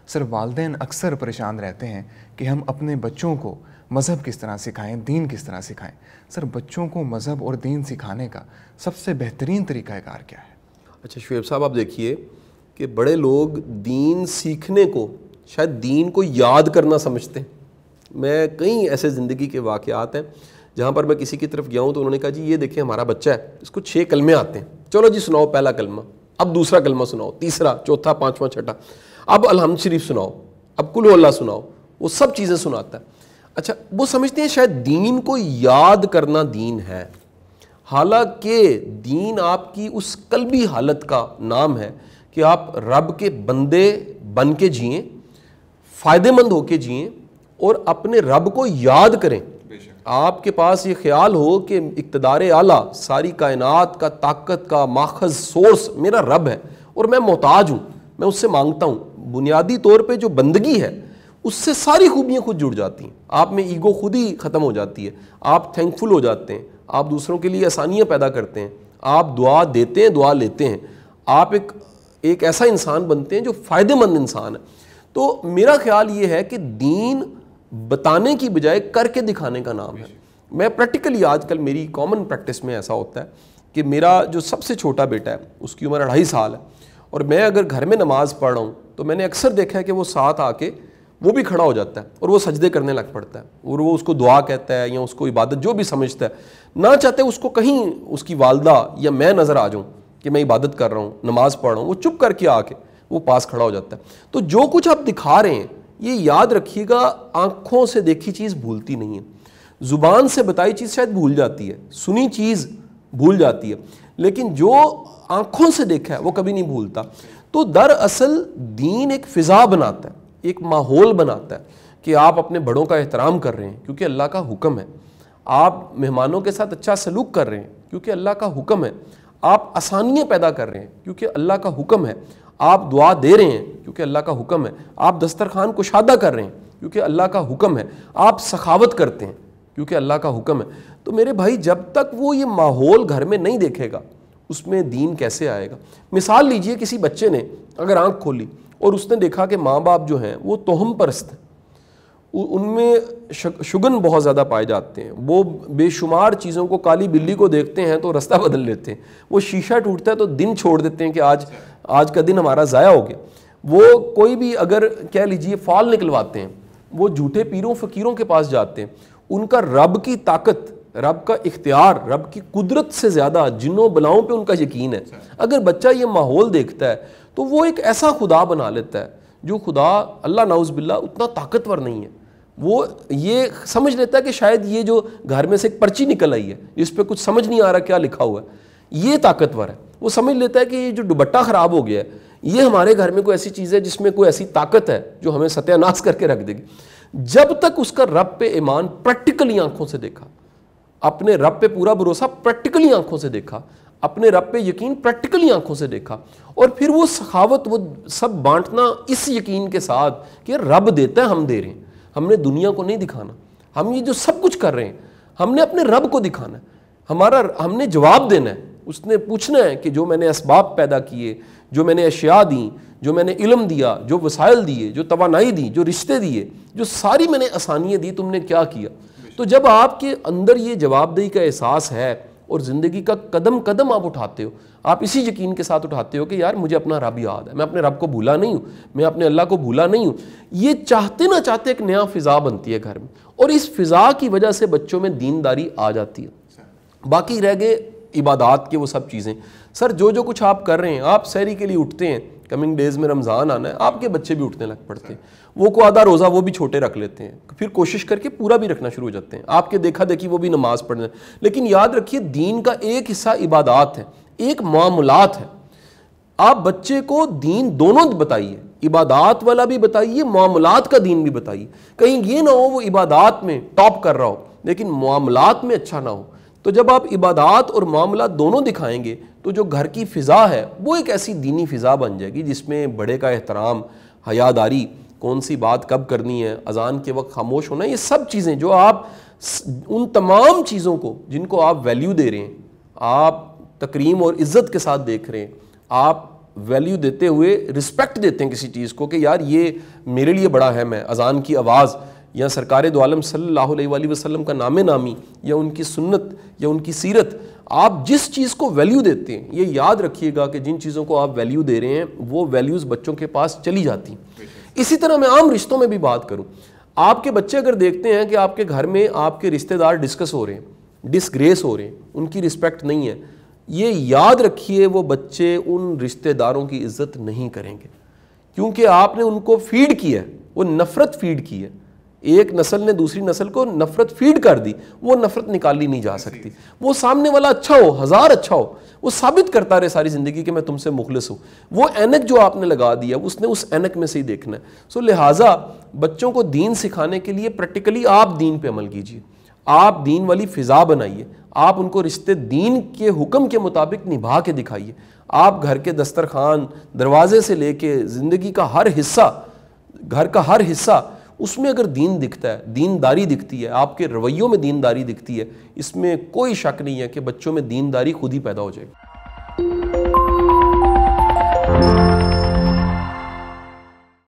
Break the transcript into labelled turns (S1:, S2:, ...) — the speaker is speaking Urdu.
S1: سر والدین اکثر پریشان رہتے ہیں کہ ہم اپنے بچوں کو مذہب کس طرح سکھائیں، دین کس طرح سکھائیں. سر بچوں کو مذہب اور دین سکھانے کا سب سے بہترین طریقہ کار کیا ہے؟
S2: اچھا شعیب صاحب، آپ دیکھیے کہ بڑے لوگ دین سیکھنے کو شاید دین کو یاد کرنا سمجھتے ہیں. میں کئی ایسے زندگی کے واقعات ہیں جہاں پر میں کسی کی طرف گیا ہوں تو انہوں نے کہا جی یہ دیکھیں ہمارا بچہ ہے، اس کو 6 کلمے آتے ہیں، چلو جی سناؤ پہلا کلمہ، اب دوسرا کلمہ سناؤ، تیسرا، چوتھا، پانچواں، چھٹا، اب الحمد شریف سناؤ، اب قل اللہ سناؤ. وہ سب چیزیں سناتا ہے. اچھا وہ سمجھتے ہیں شاید دین کو یاد کرنا دین ہے، حالانکہ دین آپ کی اس قلبی حالت کا نام ہے کہ آپ رب کے بندے بن کے جئیں، فائدے مند ہو کے جئیں اور اپنے رب کو یاد کریں. آپ کے پاس یہ خیال ہو کہ اقتدار اعلیٰ، ساری کائنات کا طاقت کا ماخذ سورس میرا رب ہے اور میں محتاج ہوں، میں اس سے مانگتا ہوں. بنیادی طور پہ جو بندگی ہے اس سے ساری خوبیاں خود جڑ جاتی ہیں. آپ میں ایگو خود ہی ختم ہو جاتی ہے، آپ تھینکفل ہو جاتے ہیں، آپ دوسروں کے لیے آسانیاں پیدا کرتے ہیں، آپ دعا دیتے ہیں، دعا لیتے ہیں، آپ ایک ایسا انسان بنتے ہیں جو فائدے مند انسان ہے. تو میرا خیال یہ ہے کہ دین بتانے کی بجائے کر کے دکھانے کا نام ہے. میں پریکٹیکلی آج کل میری کامن پریکٹس میں ایسا ہوتا ہے کہ میرا جو سب سے چھوٹا بیٹا ہے اس کی عمر 2.5 سال ہے، اور میں اگر گھر میں نماز پڑھ رہا ہوں تو میں نے اکثر دیکھا ہے کہ وہ ساتھ آ کے وہ بھی کھڑا ہو جاتا ہے اور وہ سجدے کرنے لگ پڑتا ہے، اور وہ اس کو دعا کہتا ہے یا اس کو عبادت جو بھی سمجھتا ہے، نہ چاہتے اس کو کہیں اس کی والدہ یا میں نظر آ جاؤں کہ میں عبادت کر رہا ہوں، نماز پڑھ رہا ہوں، وہ چپ کر کے آ کے وہ پاس کھڑا ہو جاتا ہے. تو جو کچھ آپ دکھا رہے ہیں یہ یاد رکھیے گا، آنکھوں سے دیکھی چیز بھولتی نہیں ہے، زبان سے بتائی چیز شاید بھول جاتی ہے، سنی چیز بھول جاتی ہے، لیکن جو آنکھوں سے دیکھا ہے وہ کبھی نہیں بھولتا. تو دراصل دین ایک فضا بناتا ہے، ایک ماحول بناتا ہے کہ آپ اپنے بڑوں کا احترام کر رہے ہیں کیونکہ اللہ کا حکم ہے، آپ مہمانوں کے ساتھ اچھا سلوک کر رہے ہیں کیونکہ اللہ کا حکم ہے، آپ آسانیاں پیدا کر رہے ہیں کیونکہ اللہ کا حکم ہے، آپ دعا دے رہے ہیں کیونکہ اللہ کا حکم ہے، آپ دسترخوان کشادہ کر رہے ہیں کیونکہ اللہ کا حکم ہے، آپ سخاوت کرتے ہیں کیونکہ اللہ کا حکم ہے. تو میرے بھائی جب تک وہ یہ ماحول گھر میں نہیں دیکھے گا اس میں دین کیسے آئے گا؟ مثال لیجئے کسی بچے نے اگر آنکھ کھولی اور اس نے دیکھا کہ ماں باپ جو ہیں وہ توہم پرست ہیں، ان میں شگن بہت زیادہ پائے جاتے ہیں، وہ بے شمار چیزوں کو، کالی بلی کو دیکھتے ہیں تو رستہ بدل لیتے ہیں، وہ شیشہ ٹوٹتا ہے تو دن چھوڑ دیتے ہیں کہ آج کا دن ہمارا ضائع ہو گیا. وہ کوئی بھی اگر کہہ لیجئے فال نکلواتے ہیں، وہ جھوٹے پیروں فقیروں کے پاس جاتے ہیں. ان کا رب کی طاقت، رب کا اختیار، رب کی قدرت سے زیادہ جنوں بلاؤں پہ ان کا یقین ہے. اگر بچہ یہ ماحول دیکھتا ہے تو وہ ایک ایسا خدا بنا لیتا ہے جو خدا اللہ نعوذ باللہ اتنا طاقتور نہیں ہے. وہ یہ سمجھ لیتا ہے کہ شاید یہ جو گھر میں سے ایک پرچی نکل آئی ہے اس پہ کچھ سمجھ نہیں آ رہا کیا لکھا ہوا ہے، یہ طاقتور ہے. وہ سمجھ لیتا ہے کہ یہ جو دوپٹہ خراب ہو گیا ہے یہ ہمارے گھر میں کوئی ایسی چیز ہے جس میں کوئی ایسی طاقت ہے جو ہمیں ستیہ ناش کر کے رکھ دے گی. جب تک اس کا رب پہ ایمان پریکٹیکلی آنکھوں سے دیکھا، اپنے رب پہ پورا بھروسہ پریکٹیکلی آنکھوں سے دیکھا، اپنے رب پہ یقین پریکٹیکلی آنکھوں سے دیکھا، اور پھر وہ سخاوت، وہ سب بانٹنا اس یقین کے ساتھ کہ رب دیتا ہے، ہم دے رہے ہیں، ہم نے دنیا کو نہیں دکھانا، ہم یہ جو سب کچھ کر رہے ہیں ہم نے اپنے رب کو دکھانا ہے، ہم نے جواب دینا ہے. اس نے پوچھنا ہے کہ جو میں نے اسباب پیدا کیے، جو میں نے اشیاء دیں، جو میں نے علم دیا، جو وسائل دیے، جو توانائی دی، جو رشتے دیے، جو ساری میں نے آسانیاں دی، تم نے کیا کیا؟ تو جب آپ کے اندر یہ جواب دہی کا احساس ہے اور زندگی کا قدم قدم آپ اٹھاتے ہو، آپ اسی یقین کے ساتھ اٹھاتے ہو کہ یار مجھے اپنا رب یاد ہے، میں اپنے رب کو بھولا نہیں ہوں، میں اپنے اللہ کو بھولا نہیں ہوں. یہ چاہتے نہ چاہتے ایک نیا فضا بنتی ہے گھر میں، اور اس فضا کی وجہ سے بچوں میں دینداری آ جاتی ہے. باقی رہ گئے عبادات کے وہ سب چیزیں. سر جو کچھ آپ کر رہے ہیں، آپ سحری کے لیے اٹھتے ہیں، کمنگ ڈیز میں رمضان آنا ہے، آپ کے بچے بھی اٹھنے لگ پڑتے ہیں، وہ کو آدھا روزہ وہ بھی چھوٹے رکھ لیتے ہیں، پھر کوشش کر کے پورا بھی رکھنا شروع ہو جاتے ہیں، آپ کے دیکھا دیکھی وہ بھی نماز پڑھنے. لیکن یاد رکھیے دین کا ایک حصہ عبادات ہے، ایک معاملات ہے. آپ بچے کو دین دونوں بتائیے، عبادات والا بھی بتائیے، معاملات کا دین بھی بتائیے. کہیں یہ نہ ہو وہ عبادات میں ٹاپ کر رہا ہو لیکن معاملات میں اچھا نہ ہو. تو جب آپ عبادات اور معاملات دونوں دکھائیں گے تو جو گھر کی فضا ہے وہ ایک ایسی دینی فضا بن جائے گی جس میں بڑے کا احترام، حیاداری، کون سی بات کب کرنی ہے، اذان کے وقت خاموش ہونا، یہ سب چیزیں جو آپ ان تمام چیزوں کو جن کو آپ ویلیو دے رہے ہیں، آپ تکریم اور عزت کے ساتھ دیکھ رہے ہیں، آپ ویلیو دیتے ہوئے رسپیکٹ دیتے ہیں کسی چیز کو کہ یار یہ میرے لیے بڑا اہم ہے، اذان کی آواز یا سرکار دو عالم صلی اللہ علیہ وآلہ وسلم کا نام نامی یا ان کی سنت یا ان کی سیرت، آپ جس چیز کو ویلیو دیتے ہیں یہ یاد رکھیے گا کہ جن چیزوں کو آپ ویلیو دے رہے ہیں وہ ویلیوز بچوں کے پاس چلی جاتی ہیں۔ اسی طرح میں عام رشتوں میں بھی بات کروں، آپ کے بچے اگر دیکھتے ہیں کہ آپ کے گھر میں آپ کے رشتہ دار ڈسکس ہو رہے ہیں، ڈسگریس ہو رہے ہیں، ان کی رسپیکٹ نہیں ہے، یہ یاد رکھیے وہ بچے ان رشتہ داروں کی عزت نہیں کریں گے، کیونکہ آپ نے ان کو فیڈ کیا ہے، وہ نفرت فیڈ کی ہے۔ ایک نسل نے دوسری نسل کو نفرت فیڈ کر دی، وہ نفرت نکالی نہیں جا سکتی۔ وہ سامنے والا اچھا ہو، ہزار اچھا ہو، وہ ثابت کرتا رہے ساری زندگی کہ میں تم سے مخلص ہوں، وہ اینک جو آپ نے لگا دیا اس نے اس اینک میں سے ہی دیکھنا ہے۔ لہٰذا بچوں کو دین سکھانے کے لیے پریکٹیکلی آپ دین پہ عمل کیجیے، آپ دین والی فضا بنائیے، آپ ان کو رشتے دین کے حکم کے مطابق نبھا کے دکھائیے۔ آپ گھر کے دسترخوان، دروازے سے لے کے زندگی کا ہر حصہ، گھر کا ہر حصہ، اس میں اگر دین دکھتا ہے، دینداری دکھتی ہے، آپ کے رویوں میں دینداری دکھتی ہے، اس میں کوئی شک نہیں ہے کہ بچوں میں دینداری خود ہی پیدا ہو جائے گی۔